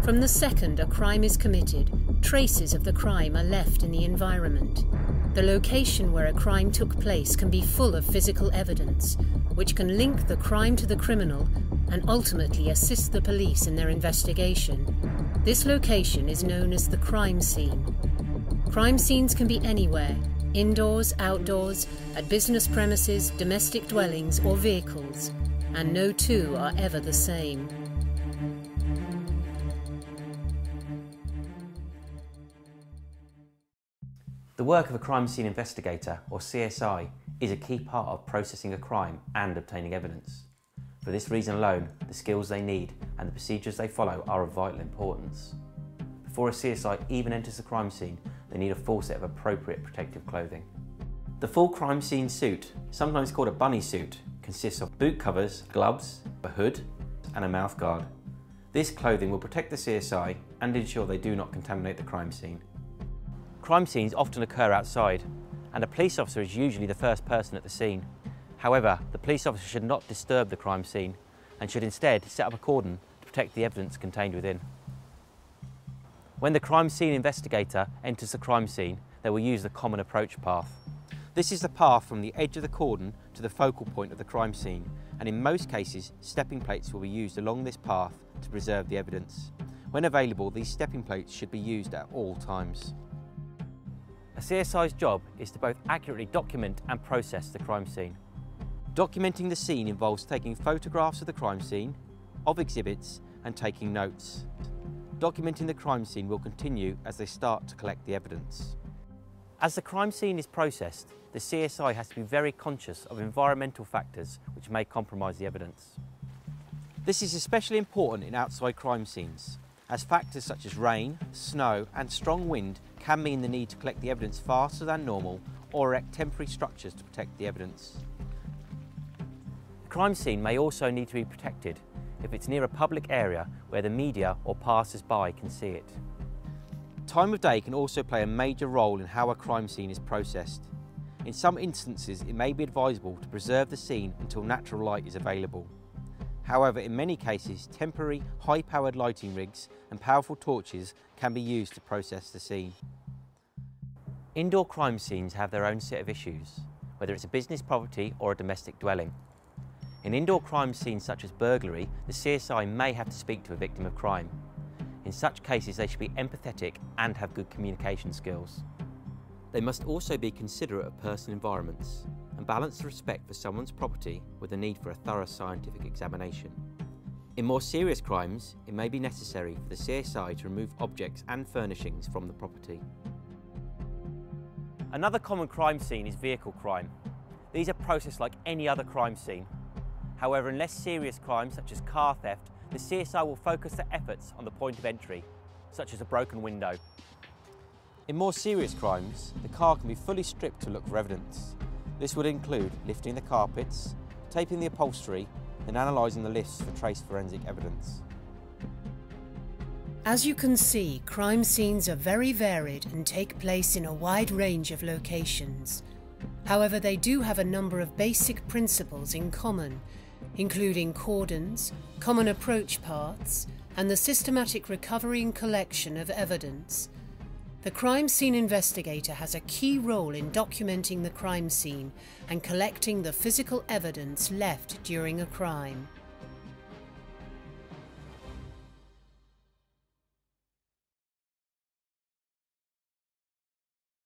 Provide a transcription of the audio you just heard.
From the second a crime is committed, traces of the crime are left in the environment. The location where a crime took place can be full of physical evidence, which can link the crime to the criminal and ultimately assist the police in their investigation. This location is known as the crime scene. Crime scenes can be anywhere, indoors, outdoors, at business premises, domestic dwellings or vehicles, and no two are ever the same. The work of a crime scene investigator, or CSI, is a key part of processing a crime and obtaining evidence. For this reason alone, the skills they need and the procedures they follow are of vital importance. Before a CSI even enters the crime scene, they need a full set of appropriate protective clothing. The full crime scene suit, sometimes called a bunny suit, consists of boot covers, gloves, a hood and a mouth guard. This clothing will protect the CSI and ensure they do not contaminate the crime scene. Crime scenes often occur outside, and a police officer is usually the first person at the scene. However, the police officer should not disturb the crime scene and should instead set up a cordon to protect the evidence contained within. When the crime scene investigator enters the crime scene, they will use the common approach path. This is the path from the edge of the cordon to the focal point of the crime scene, and in most cases, stepping plates will be used along this path to preserve the evidence. When available, these stepping plates should be used at all times. A CSI's job is to both accurately document and process the crime scene. Documenting the scene involves taking photographs of the crime scene, of exhibits, and taking notes. Documenting the crime scene will continue as they start to collect the evidence. As the crime scene is processed, the CSI has to be very conscious of environmental factors which may compromise the evidence. This is especially important in outside crime scenes, as factors such as rain, snow, and strong wind can mean the need to collect the evidence faster than normal or erect temporary structures to protect the evidence. The crime scene may also need to be protected if it's near a public area where the media or passers-by can see it. Time of day can also play a major role in how a crime scene is processed. In some instances, it may be advisable to preserve the scene until natural light is available. However, in many cases, temporary, high-powered lighting rigs and powerful torches can be used to process the scene. Indoor crime scenes have their own set of issues, whether it's a business property or a domestic dwelling. In indoor crime scenes such as burglary, the CSI may have to speak to a victim of crime. In such cases, they should be empathetic and have good communication skills. They must also be considerate of personal environments and balance the respect for someone's property with the need for a thorough scientific examination. In more serious crimes, it may be necessary for the CSI to remove objects and furnishings from the property. Another common crime scene is vehicle crime. These are processed like any other crime scene. However, in less serious crimes such as car theft, the CSI will focus their efforts on the point of entry, such as a broken window. In more serious crimes, the car can be fully stripped to look for evidence. This would include lifting the carpets, taping the upholstery, and analysing the lifts for trace forensic evidence. As you can see, crime scenes are very varied and take place in a wide range of locations. However, they do have a number of basic principles in common, including cordons, common approach paths, and the systematic recovery and collection of evidence. The crime scene investigator has a key role in documenting the crime scene and collecting the physical evidence left during a crime.